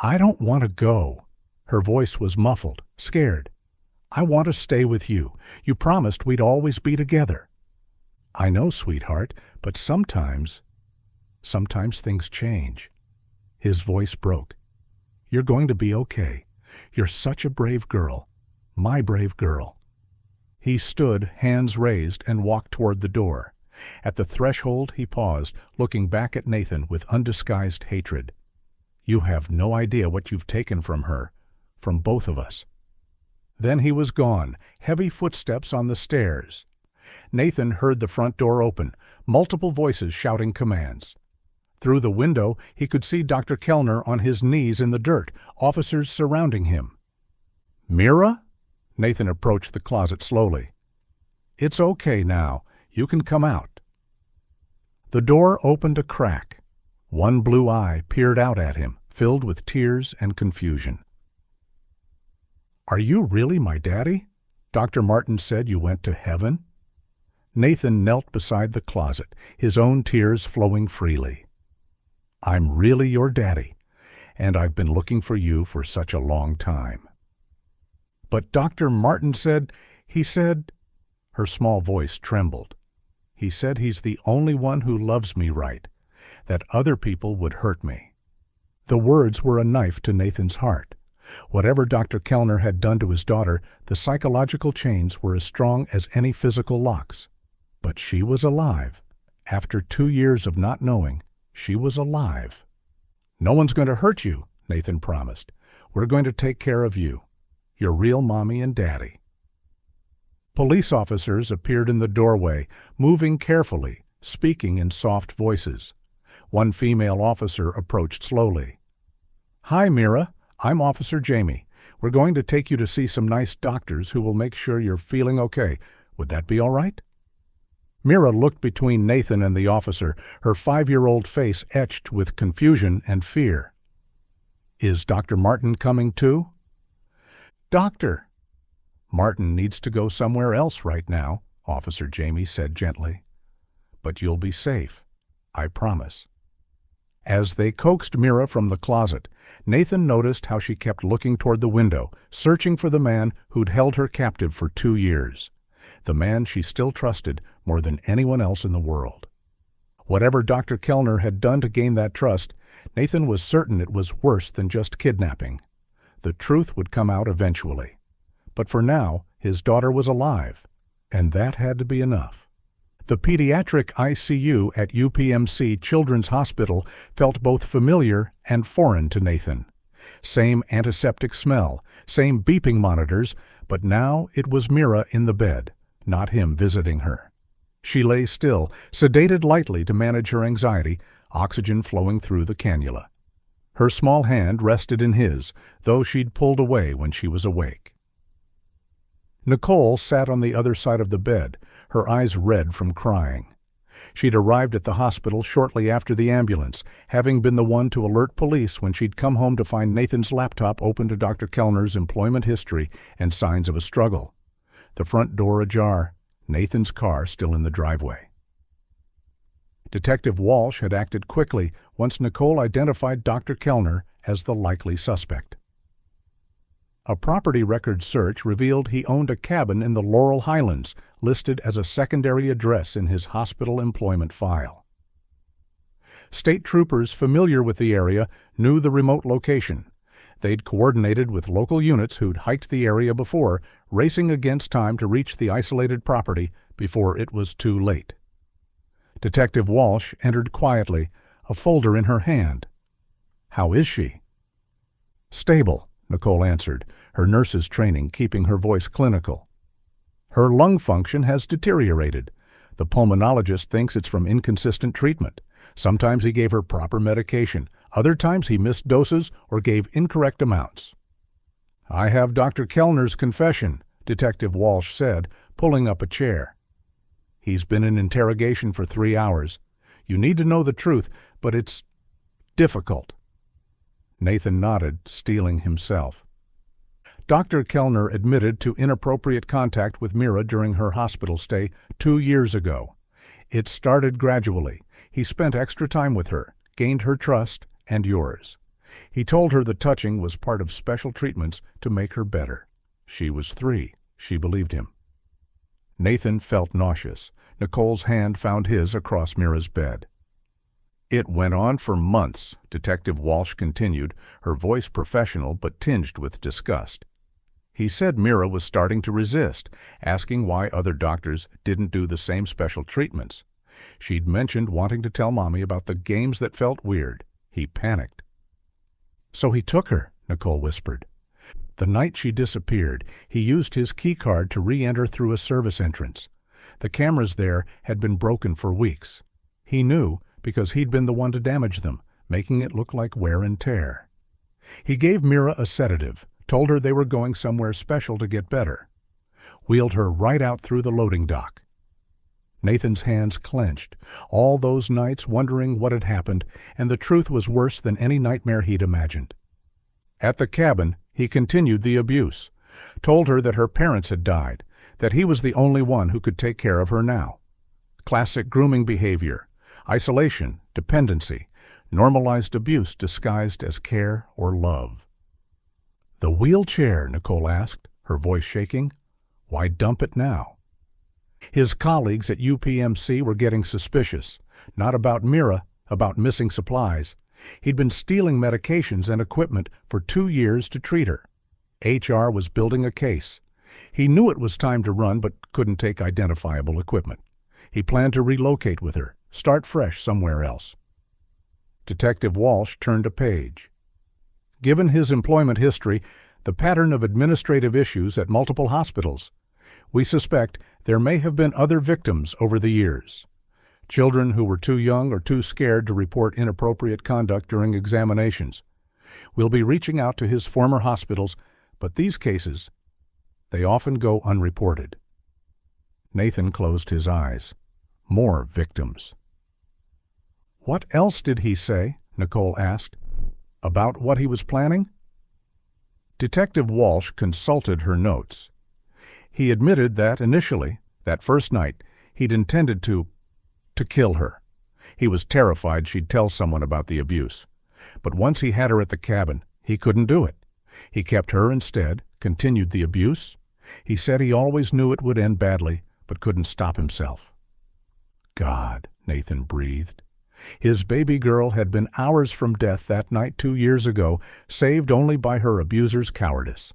I don't want to go. Her voice was muffled, scared. I want to stay with you. You promised we'd always be together. I know, sweetheart, but sometimes Sometimes things change." His voice broke. "You're going to be okay. You're such a brave girl. My brave girl." He stood, hands raised, and walked toward the door. At the threshold he paused, looking back at Nathan with undisguised hatred. "You have no idea what you've taken from her, from both of us." Then he was gone, heavy footsteps on the stairs. Nathan heard the front door open, multiple voices shouting commands. Through the window he could see Dr. Kelner on his knees in the dirt, officers surrounding him. "Meera?" Nathan approached the closet slowly. "It's okay now. You can come out." The door opened a crack. One blue eye peered out at him, filled with tears and confusion. "Are you really my daddy? Dr. Martin said you went to heaven." Nathan knelt beside the closet, his own tears flowing freely. "I'm really your daddy, and I've been looking for you for such a long time." "But Dr. Martin said, he said—" Her small voice trembled. "He said he's the only one who loves me right, that other people would hurt me." The words were a knife to Nathan's heart. Whatever Dr. Kelner had done to his daughter, the psychological chains were as strong as any physical locks. But she was alive. After 2 years of not knowing, she was alive. "No one's going to hurt you," Nathan promised. "We're going to take care of you. Your real mommy and daddy." Police officers appeared in the doorway, moving carefully, speaking in soft voices. One female officer approached slowly. "Hi, Meera. I'm Officer Jamie. We're going to take you to see some nice doctors who will make sure you're feeling okay. Would that be all right?" Meera looked between Nathan and the officer, her 5-year-old face etched with confusion and fear. "Is Dr. Martin coming too?" "Doctor!" "Martin needs to go somewhere else right now," Officer Jamie said gently. "But you'll be safe. I promise." As they coaxed Meera from the closet, Nathan noticed how she kept looking toward the window, searching for the man who'd held her captive for 2 years. The man she still trusted more than anyone else in the world. Whatever Dr. Kelner had done to gain that trust, Nathan was certain it was worse than just kidnapping. The truth would come out eventually. But for now, his daughter was alive, and that had to be enough. The pediatric ICU at UPMC Children's Hospital felt both familiar and foreign to Nathan. Same antiseptic smell, same beeping monitors, but now it was Meera in the bed, not him visiting her. She lay still, sedated lightly to manage her anxiety, oxygen flowing through the cannula. Her small hand rested in his, though she'd pulled away when she was awake. Nicole sat on the other side of the bed, her eyes red from crying. She'd arrived at the hospital shortly after the ambulance, having been the one to alert police when she'd come home to find Nathan's laptop open to Dr. Kellner's employment history and signs of a struggle. The front door ajar, Nathan's car still in the driveway. Detective Walsh had acted quickly once Nicole identified Dr. Kelner as the likely suspect. A property record search revealed he owned a cabin in the Laurel Highlands, listed as a secondary address in his hospital employment file. State troopers familiar with the area knew the remote location. They'd coordinated with local units who'd hiked the area before, racing against time to reach the isolated property before it was too late. Detective Walsh entered quietly, a folder in her hand. "How is she?" "Stable," Nicole answered, her nurse's training keeping her voice clinical. "Her lung function has deteriorated. The pulmonologist thinks it's from inconsistent treatment. Sometimes he gave her proper medication. Other times he missed doses or gave incorrect amounts." "I have Dr. Kellner's confession," Detective Walsh said, pulling up a chair. "He's been in interrogation for 3 hours. You need to know the truth, but it's difficult." Nathan nodded, steeling himself. Dr. Kelner admitted to inappropriate contact with Meera during her hospital stay 2 years ago. It started gradually. He spent extra time with her, gained her trust and yours. He told her the touching was part of special treatments to make her better. She was 3. She believed him. Nathan felt nauseous. Nicole's hand found his across Meera's bed. It went on for months, Detective Walsh continued, her voice professional but tinged with disgust. He said Meera was starting to resist, asking why other doctors didn't do the same special treatments. She'd mentioned wanting to tell Mommy about the games that felt weird. He panicked. "So he took her," Nicole whispered. "The night she disappeared, he used his keycard to re-enter through a service entrance. The cameras there had been broken for weeks. He knew because he'd been the one to damage them, making it look like wear and tear. He gave Meera a sedative, told her they were going somewhere special to get better. Wheeled her right out through the loading dock." Nathan's hands clenched, all those nights wondering what had happened, and the truth was worse than any nightmare he'd imagined. At the cabin, he continued the abuse, told her that her parents had died, that he was the only one who could take care of her now. Classic grooming behavior, isolation, dependency, normalized abuse disguised as care or love. "The wheelchair," Nicole asked, her voice shaking. "Why dump it now?" His colleagues at UPMC were getting suspicious, not about Meera, about missing supplies. He'd been stealing medications and equipment for 2 years to treat her. HR was building a case. He knew it was time to run but couldn't take identifiable equipment. He planned to relocate with her, start fresh somewhere else. Detective Walsh turned a page. Given his employment history, the pattern of administrative issues at multiple hospitals, we suspect there may have been other victims over the years. Children who were too young or too scared to report inappropriate conduct during examinations. We'll be reaching out to his former hospitals, but these cases, they often go unreported. Nathan closed his eyes. More victims. "What else did he say?" Nicole asked. "About what he was planning?" Detective Walsh consulted her notes. He admitted that initially, that first night, he'd intended to kill her. He was terrified she'd tell someone about the abuse. But once he had her at the cabin, he couldn't do it. He kept her instead, continued the abuse. He said he always knew it would end badly, but couldn't stop himself. God, Nathan breathed. His baby girl had been hours from death that night 2 years ago, saved only by her abuser's cowardice.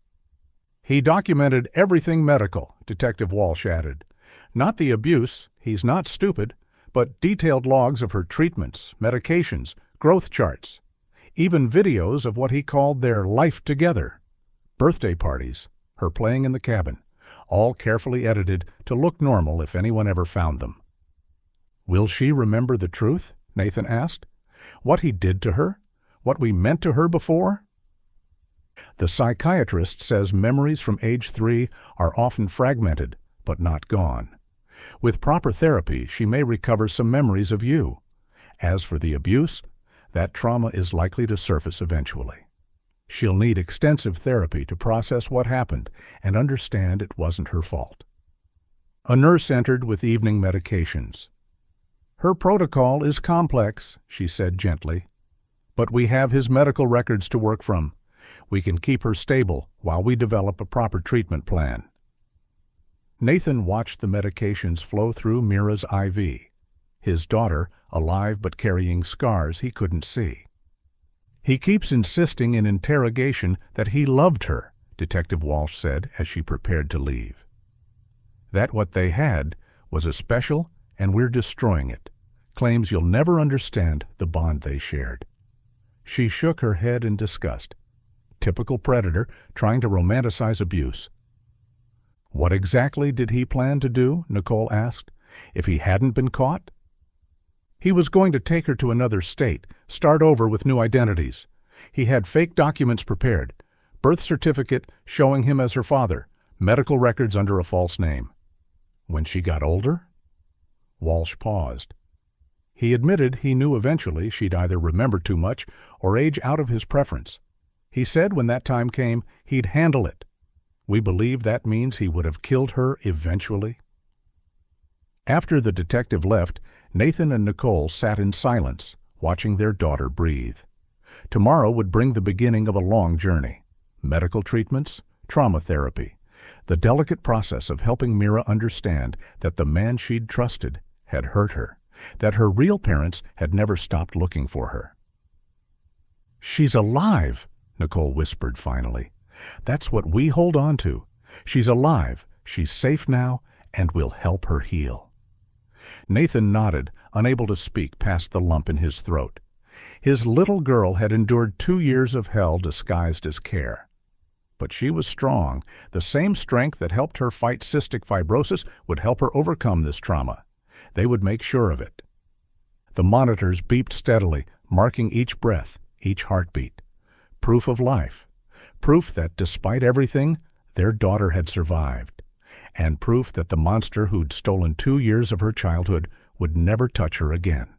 He documented everything medical, Detective Walsh added. Not the abuse, he's not stupid, but detailed logs of her treatments, medications, growth charts, even videos of what he called their life together. Birthday parties, her playing in the cabin, all carefully edited to look normal if anyone ever found them. Will she remember the truth? Nathan asked. What he did to her? What we meant to her before? The psychiatrist says memories from age 3 are often fragmented, but not gone. With proper therapy, she may recover some memories of you. As for the abuse, that trauma is likely to surface eventually. She'll need extensive therapy to process what happened and understand it wasn't her fault. A nurse entered with evening medications. Her protocol is complex, she said gently, but we have his medical records to work from. We can keep her stable while we develop a proper treatment plan. Nathan watched the medications flow through Meera's IV. His daughter, alive but carrying scars he couldn't see. He keeps insisting in interrogation that he loved her, Detective Walsh said as she prepared to leave. That what they had was a special, and we're destroying it. Claims you'll never understand the bond they shared. She shook her head in disgust. Typical predator trying to romanticize abuse. What exactly did he plan to do? Nicole asked. If he hadn't been caught? He was going to take her to another state, start over with new identities. He had fake documents prepared, birth certificate showing him as her father, medical records under a false name. When she got older? Walsh paused. He admitted he knew eventually she'd either remember too much or age out of his preference. He said when that time came, he'd handle it. We believe that means he would have killed her eventually. After the detective left, Nathan and Nicole sat in silence, watching their daughter breathe. Tomorrow would bring the beginning of a long journey. Medical treatments, trauma therapy, the delicate process of helping Meera understand that the man she'd trusted had hurt her that her real parents had never stopped looking for her. "She's alive," Nicole whispered finally. "That's what we hold on to. She's alive, she's safe now, and we'll help her heal." Nathan nodded, unable to speak past the lump in his throat. His little girl had endured 2 years of hell disguised as care. But she was strong. The same strength that helped her fight cystic fibrosis would help her overcome this trauma. They would make sure of it. The monitors beeped steadily, marking each breath, each heartbeat. Proof of life. Proof that, despite everything, their daughter had survived. And proof that the monster who'd stolen 2 years of her childhood would never touch her again.